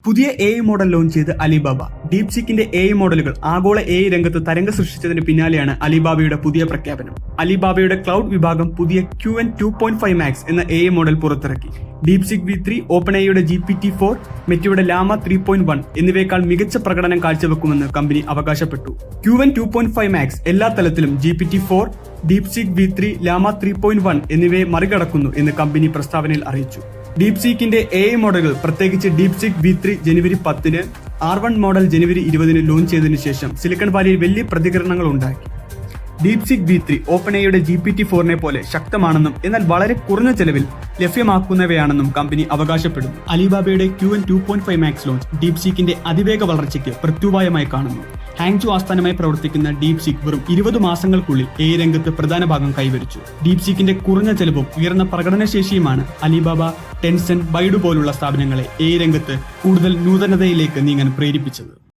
പുതിയ AI model launch ചെയ്ത് Alibaba. ഡീപ്സീക്കിന്റെ AI മോഡലുകൾ ആഗോള AI രംഗത്ത് തരംഗം സൃഷ്ടിച്ചതിന് പിന്നാലെയാണ് അലിബാബയുടെ പുതിയ പ്രഖ്യാപനം. അലിബാബയുടെ ക്ലൗഡ് വിഭാഗം പുതിയ Qwen 2.5 Max എന്ന AI മോഡൽ പുറത്തിറക്കി. ഡീപ്സീക്ക് V3, OpenAIയുടെ GPT-4, മെറ്റയുടെ ലാമ 3.1 എന്നിവയേക്കാൾ മികച്ച പ്രകടനം കാഴ്ചവെക്കുമെന്ന് കമ്പനി അവകാശപ്പെട്ടു. Qwen 2.5 Max എല്ലാ തലത്തിലും GPT-4, ഡീപ്സീക്ക് V3, ലാമ 3.1 എന്നിവയെ മറികടക്കുന്നു എന്ന് കമ്പനി പ്രസ്താവനയിൽ അറിയിച്ചു. ഡീപ്സീക്കിന്റെ AI മോഡലുകൾ, പ്രത്യേകിച്ച് ഡീപ്സീക്ക് V3 ജനുവരി 10-ന്, R1 മോഡൽ ജനുവരി 20-ന് ലോഞ്ച് ചെയ്തതിനു ശേഷം സിലിക്കൺ വാലിയിൽ വലിയ പ്രതികരണങ്ങൾ ഉണ്ടാക്കി. ഡീപ്സീക്ക് V3 OpenAIയുടെ GPT-4നെ പോലെ ശക്തമാണെന്നും എന്നാൽ വളരെ കുറഞ്ഞ ചെലവിൽ ലഭ്യമാക്കുന്നവയാണെന്നും കമ്പനി അവകാശപ്പെടുന്നു. അലിബാബയുടെ Qwen 2.5 Max ലോഞ്ച് ഡീപ്സീക്കിന്റെ അതിവേഗ വളർച്ചയ്ക്ക് പ്രത്യുപായമായി കാണുന്നു. ഹാങ്ചു ആസ്ഥാനമായി പ്രവർത്തിക്കുന്ന ഡീപ്സീക്ക് വെറും 20 മാസങ്ങൾക്കുള്ളിൽ AI രംഗത്ത് പ്രധാന ഭാഗം കൈവരിച്ചു. ഡീപ്സീക്കിന്റെ കുറഞ്ഞ ചെലവും ഉയർന്ന പ്രകടനശേഷിയുമാണ് അലിബാബ, ടെൻസെന്റ്, ബൈഡു പോലുള്ള സ്ഥാപനങ്ങളെ AI രംഗത്ത് കൂടുതൽ നൂതനതയിലേക്ക് നീങ്ങാൻ പ്രേരിപ്പിച്ചത്.